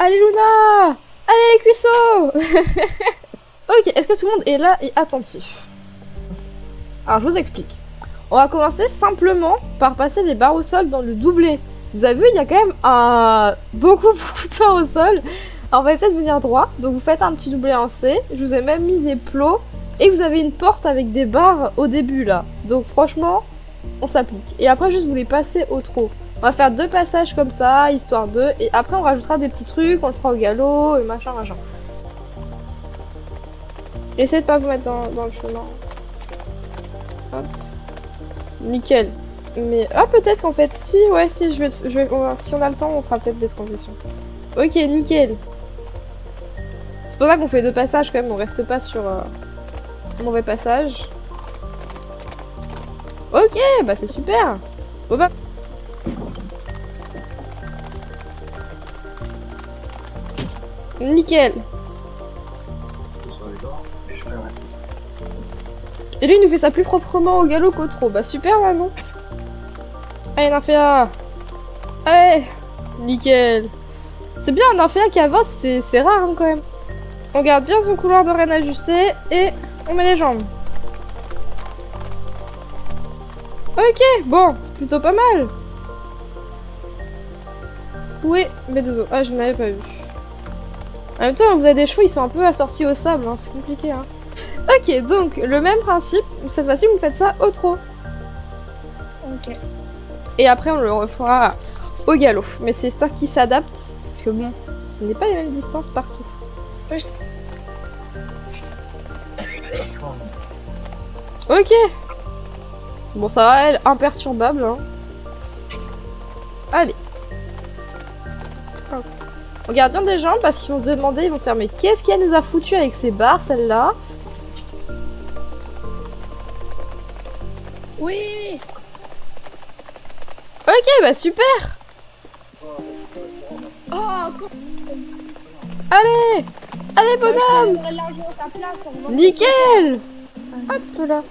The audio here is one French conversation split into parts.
Allez Luna! Allez les cuisseaux. Ok, est-ce que tout le monde est là et attentif? Alors je vous explique. On va commencer simplement par passer les barres au sol dans le doublé. Vous avez vu, il y a quand même beaucoup de barres au sol. Alors on va essayer de venir droit. Donc vous faites un petit doublé en C. Je vous ai même mis des plots. Et vous avez une porte avec des barres au début là. Donc franchement, on s'applique. Et après juste vous les passez au trot. On va faire 2 passages comme ça, histoire de... Et après on rajoutera des petits trucs, on le fera au galop, et machin. Essayez de pas vous mettre dans le chemin. Hop. Nickel. Mais ah peut-être qu'en fait si si on a le temps on fera peut-être des transitions. Ok nickel. C'est pour ça qu'on fait 2 passages quand même, on reste pas sur un mauvais passage. Ok bah c'est super. Bon bah. Nickel. Et lui il nous fait ça plus proprement au galop qu'au trot. Bah super Manon. Allez Nymphéa. Allez. Nickel. C'est bien un Nymphéa qui avance, c'est rare hein, quand même. On garde bien son couloir de reine ajusté et on met les jambes. Ok, bon, c'est plutôt pas mal. Oui, mais dodo. Ah, je n'avais pas vu. En même temps, vous avez des chevaux, ils sont un peu assortis au sable, hein, c'est compliqué. Hein. Ok, donc le même principe, cette fois-ci vous faites ça au trot. Ok. Et après on le refera au galop. Mais c'est histoire qui s'adapte, parce que bon, ce n'est pas les mêmes distances partout. Ok. Bon ça va, elle imperturbable. Hein. Allez. On garde bien des jambes parce qu'ils vont se demander, ils vont faire mais qu'est-ce qu'elle nous a foutu avec ces barres celle-là? Oui. Ok bah super. Oh, Allez. Allez bonhomme. Nickel. Hop là.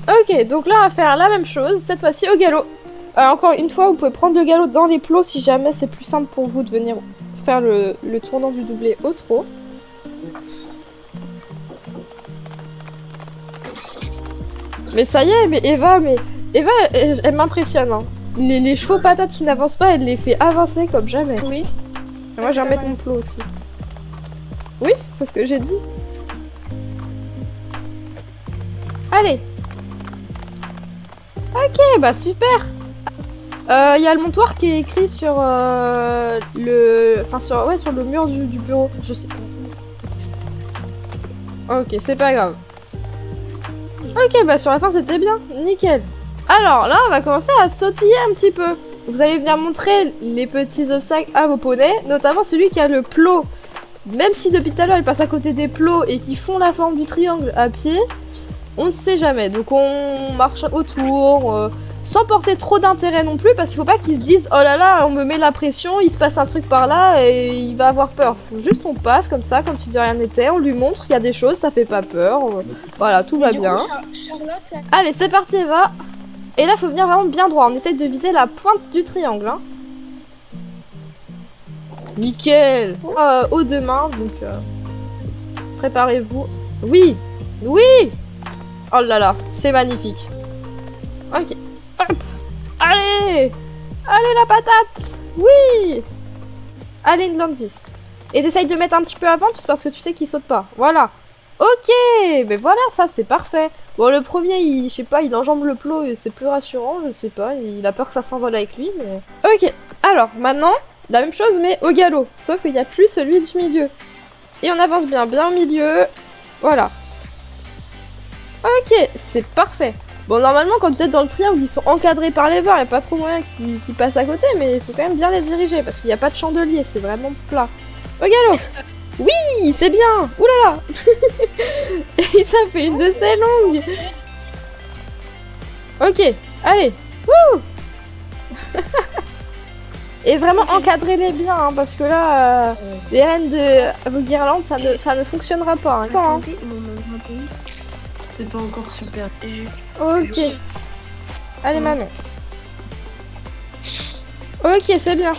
Ok donc là on va faire la même chose, cette fois-ci au galop. Encore une fois vous pouvez prendre le galop dans les plots si jamais c'est plus simple pour vous de venir faire le tournant du doublé au trot. Mais ça y est, mais Eva elle m'impressionne. Hein. Les chevaux patates qui n'avancent pas, elle les fait avancer comme jamais. Oui. Et moi je vais remettre mon plot aussi. Oui, c'est ce que j'ai dit. Allez. Ok, bah super. Il y a le montoir qui est écrit sur sur le mur du bureau. Je sais pas. Ok, c'est pas grave. Ok, bah sur la fin c'était bien, nickel. Alors là, on va commencer à sautiller un petit peu. Vous allez venir montrer les petits obstacles à vos poneys, notamment celui qui a le plot. Même si depuis tout à l'heure il passe à côté des plots et qui font la forme du triangle à pied, on ne sait jamais. Donc on marche autour. Sans porter trop d'intérêt non plus, parce qu'il faut pas qu'ils se disent oh là là, on me met la pression, il se passe un truc par là et il va avoir peur. Faut juste on passe comme ça, comme si de rien n'était, on lui montre qu'il y a des choses, ça fait pas peur. Voilà, tout va bien. Charlotte. Allez, c'est parti Eva. Et là, faut venir vraiment bien droit, on essaye de viser la pointe du triangle. Hein. Nickel. Aux 2 mains, donc préparez-vous. Oui. Oui. Oh là là, c'est magnifique. Ok. Hop. Allez. Allez la patate. Oui. Allez une Landis. Et t'essayes de mettre un petit peu avant, juste parce que tu sais qu'il saute pas. Voilà. Ok. Mais voilà, ça c'est parfait. Bon, le premier, je sais pas, il enjambe le plot et c'est plus rassurant, je sais pas. Il a peur que ça s'envole avec lui, mais... Ok. Alors, maintenant, la même chose, mais au galop. Sauf qu'il n'y a plus celui du milieu. Et on avance bien au milieu. Voilà. Ok, c'est parfait. Bon, normalement, quand vous êtes dans le triangle, ils sont encadrés par les barres, il n'y a pas trop moyen qu'ils passent à côté, mais il faut quand même bien les diriger, parce qu'il n'y a pas de chandelier, c'est vraiment plat. Au galop. Oui, c'est bien. Oulala. Et ça fait une de ces longues. Ok, allez. Wouh. Et vraiment encadrez-les bien, hein, parce que là, les reines de vos guirlandes, ça ne fonctionnera pas. Hein. Attends, hein. C'est pas encore super. Ok. Allez, Manon. Ok, c'est bien.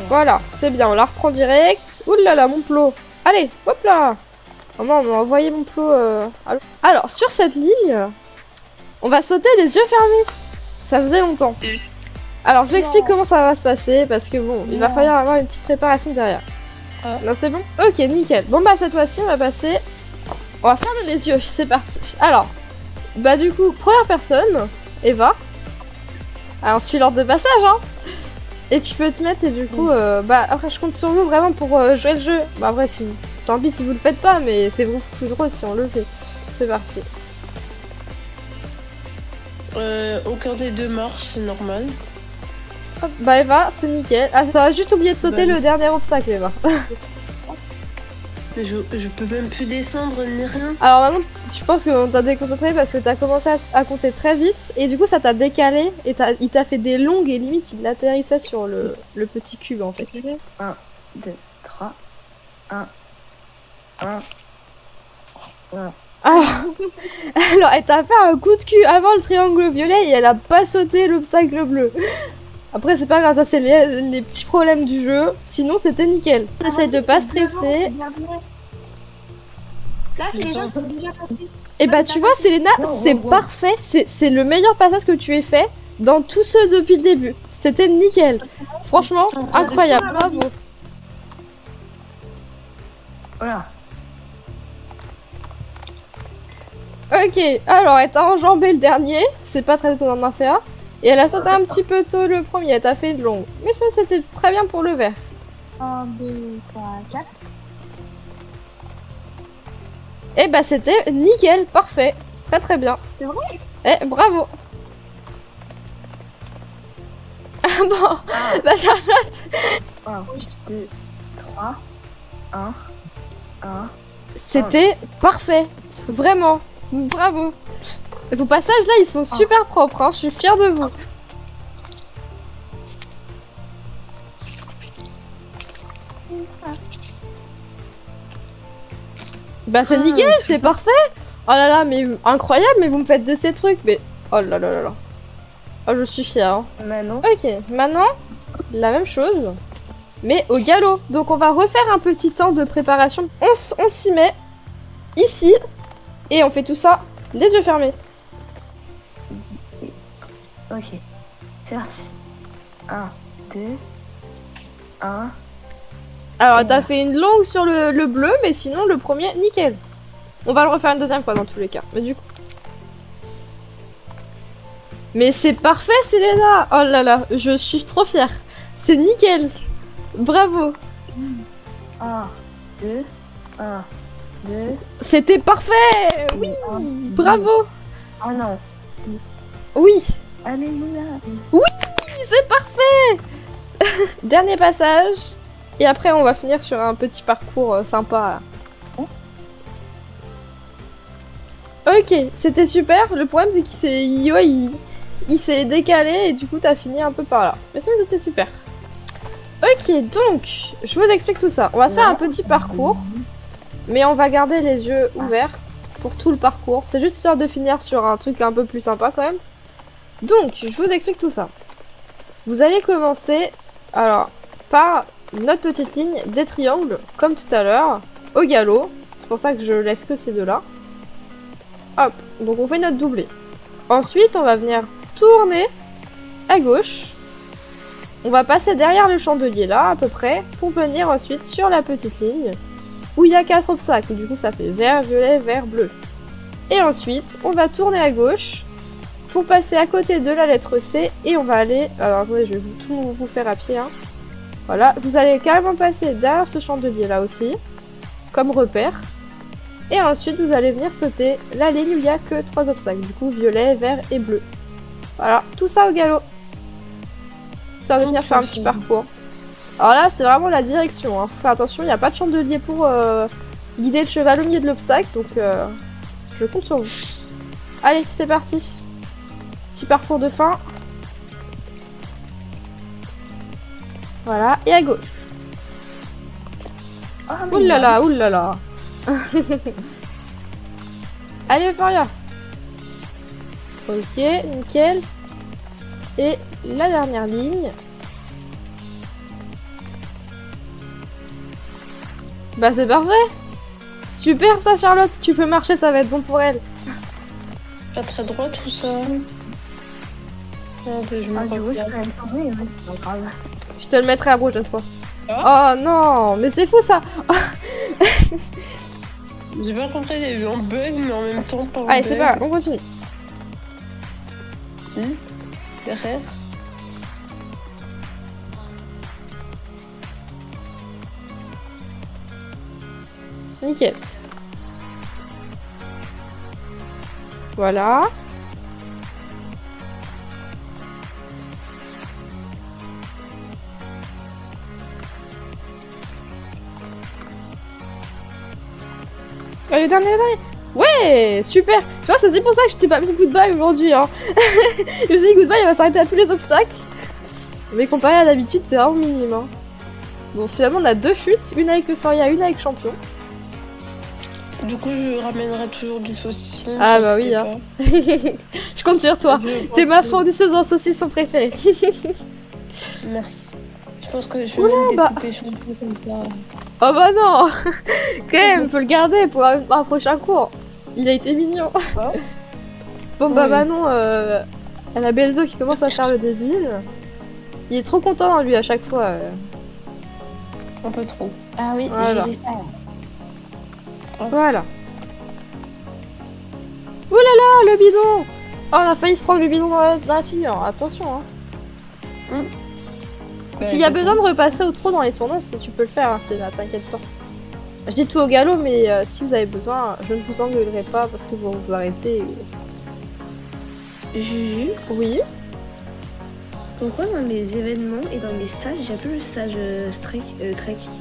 Voilà, c'est bien, on la reprend direct. Ouh là là, mon plot. Allez, hop là. Oh non, on m'a envoyé mon plot. Alors, sur cette ligne, on va sauter les yeux fermés. Ça faisait longtemps. Alors, je vous explique comment ça va se passer, parce que bon, il va falloir avoir une petite préparation derrière. Non, c'est bon? Ok, nickel. Bon, bah, cette fois-ci, on va passer... On va fermer les yeux, c'est parti. Alors, bah du coup, première personne, Eva. Alors, on suit l'ordre de passage, hein. Et tu peux te mettre, et du coup, bah après, je compte sur vous vraiment pour jouer le jeu. Bah après, si vous... tant pis si vous le faites pas, mais c'est beaucoup plus drôle si on le fait. C'est parti. Aucun des deux marche, c'est normal. Hop, bah Eva, c'est nickel. Ah, t'as juste oublié de sauter le dernier obstacle, Eva. Mais je peux même plus descendre ni rien. Alors maintenant, je pense qu'on t'a déconcentré parce que t'as commencé à compter très vite et du coup ça t'a décalé et il t'a fait des longues et limite il atterrissait sur le petit cube en fait. 1, 2, 3, 1, 1, 1. Alors elle t'a fait un coup de cul avant le triangle violet et elle a pas sauté l'obstacle bleu. Après c'est pas grave, ça c'est les petits problèmes du jeu, sinon c'était nickel. Essaye de pas stresser. Là, c'est les gens qui sont déjà passés. Et bah tu vois Selena, c'est parfait, c'est le meilleur passage que tu aies fait dans tous ceux depuis le début. C'était nickel. Franchement, incroyable, bravo. Voilà. Ok, alors elle t'a enjambé le dernier, c'est pas très étonnant d'en faire. Et elle a sauté un petit peu tôt le premier, elle t'a fait de long. Mais ça c'était très bien pour le vert. 1, 2, 3, 4. Et bah c'était nickel, parfait. Très très bien. C'est vrai? Eh, bravo. Ah bon, bah Charlotte. 1, 2, 3, 1, 1. C'était parfait, vraiment, bravo. Vos passages là, ils sont super propres, hein. Je suis fière de vous. Bah c'est nickel, c'est parfait. Oh là là, mais incroyable, mais vous me faites de ces trucs, mais... Oh là là là là. Oh, je suis fière, hein. Maintenant. Ok, maintenant, la même chose, mais au galop. Donc on va refaire un petit temps de préparation. On s'y met, ici, et on fait tout ça les yeux fermés. Ok. C'est parti. 1, 2, 1. Alors t'as fait une longue sur le bleu, mais sinon le premier, nickel. On va le refaire une deuxième fois dans tous les cas. Mais du coup... Mais c'est parfait, Selena. Oh là là, je suis trop fière. C'est nickel. Bravo. 1, 2, 1, 2. C'était parfait. Oui, bravo. Oh non. Oui, Alléluia. c'est parfait. Dernier passage. Et après, on va finir sur un petit parcours sympa. Ok, c'était super. Le problème, c'est qu'il s'est... Il s'est décalé et du coup, t'as fini un peu par là. Mais sinon, c'était super. Ok, donc, je vous explique tout ça. On va se faire un petit parcours. Mais on va garder les yeux ouverts pour tout le parcours. C'est juste histoire de finir sur un truc un peu plus sympa quand même. Donc, je vous explique tout ça. Vous allez commencer, alors, par notre petite ligne des triangles, comme tout à l'heure, au galop. C'est pour ça que je laisse que ces deux-là. Hop, donc on fait notre doublé. Ensuite, on va venir tourner à gauche. On va passer derrière le chandelier là, à peu près, pour venir ensuite sur la petite ligne, où il y a 4 obstacles. Du coup, ça fait vert, violet, vert, bleu. Et ensuite, on va tourner à gauche, pour passer à côté de la lettre C, et on va aller... Alors, attendez, je vais tout vous faire à pied, hein. Voilà, vous allez carrément passer derrière ce chandelier là aussi, comme repère. Et ensuite, vous allez venir sauter la ligne où il n'y a que 3 obstacles. Du coup, violet, vert et bleu. Voilà, tout ça au galop. Histoire de finir sur un petit parcours. Alors là, c'est vraiment la direction, hein. Faut faire attention, il n'y a pas de chandelier pour guider le cheval au milieu de l'obstacle. Donc, je compte sur vous. Allez, c'est parti. Petit parcours de fin. Voilà, et à gauche. Oh, Oulala, oulala. Allez, Euphoria. Ok, nickel. Et la dernière ligne. Bah c'est parfait. Super ça Charlotte, si tu peux marcher ça va être bon pour elle. Pas très droit tout ça. Attendez, je me Ah, du coup, je regarde. peux tomber, mais c'est pas grave. Je te le mettrai la prochaine fois. Oh non, mais c'est fou ça. J'ai pas compris, il y a eu un bug, mais en même temps pas un Allez bug. c'est pas grave, on continue. Derrière. Nickel. Voilà. Allez, dernier. Ouais, super. Tu vois, c'est aussi pour ça que je t'ai pas mis goodbye aujourd'hui. Hein. Je me suis dit goodbye, il va s'arrêter à tous les obstacles. Mais comparé à d'habitude, c'est vraiment minime. Hein. Bon, finalement, on a 2 chutes, une avec Euphoria, une avec Champion. Du coup, je ramènerai toujours du saucisson. Ah bah t'inquiète oui, hein. pas. Je compte sur toi. T'es ma fournisseuse en saucisson préférée. Merci. Je pense que je vais Oula, même bah. découper Champion comme ça. Oh bah non. Quand même, faut le garder pour un prochain cours. Il a été mignon. Ouais. Bon bah Oui. Manon, elle a Belzo qui commence à faire le débile. Il est trop content lui à chaque fois. Un peu trop. Ah oui, Voilà. j'ai ça. Voilà. Ouh là là, le bidon. Oh, on a failli se prendre le bidon dans la figure. Attention. Hein. S'il y a besoin de repasser au trot dans les tournois, tu peux le faire, hein, c'est là, t'inquiète pas. Je dis tout au galop, mais si vous avez besoin, je ne vous engueulerai pas parce que vous arrêtez. Juju, Oui. pourquoi dans les événements et dans les stages, il n'y a plus le stage trek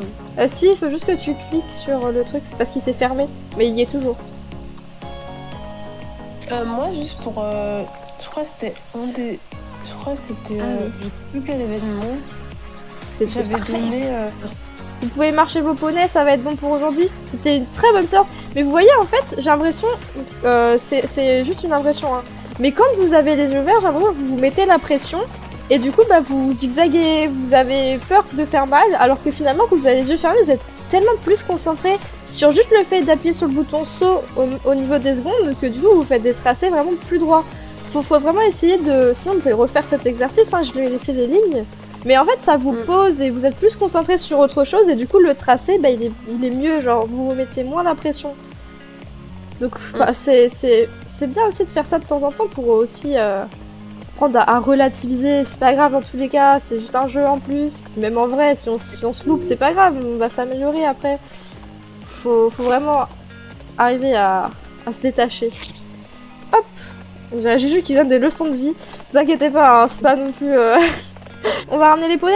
non. Si, il faut juste que tu cliques sur le truc, c'est parce qu'il s'est fermé, mais il y est toujours. Moi, juste pour. Je crois que c'était un des. Je crois que c'était. Ah oui. Je sais plus quel événement. C'était J'avais parfait. donné. Vous pouvez marcher vos poneys, ça va être bon pour aujourd'hui. C'était une très bonne séance. Mais vous voyez, en fait, j'ai l'impression... c'est juste une impression, hein. Mais quand vous avez les yeux verts, j'ai l'impression que vous vous mettez la pression. Et du coup, bah, vous zigzaguez, vous avez peur de faire mal. Alors que finalement, quand vous avez les yeux fermés, vous êtes tellement plus concentré sur juste le fait d'appuyer sur le bouton saut au niveau des secondes que du coup, vous faites des tracés vraiment plus droits. Faut vraiment essayer de... Sinon, vous pouvez refaire cet exercice, hein, je lui ai laissé les lignes. Mais en fait, ça vous pose et vous êtes plus concentré sur autre chose. Et du coup, le tracé, bah, il est mieux. Genre, vous vous mettez moins la pression. Donc, bah, c'est bien aussi de faire ça de temps en temps pour aussi apprendre à relativiser. C'est pas grave dans tous les cas, c'est juste un jeu en plus. Même en vrai, si on se loupe, c'est pas grave. On va s'améliorer après. Faut vraiment arriver à se détacher. Hop! J'ai la Juju qui donne des leçons de vie. Vous inquiétez pas, hein, c'est pas non plus... On va ramener les poneys?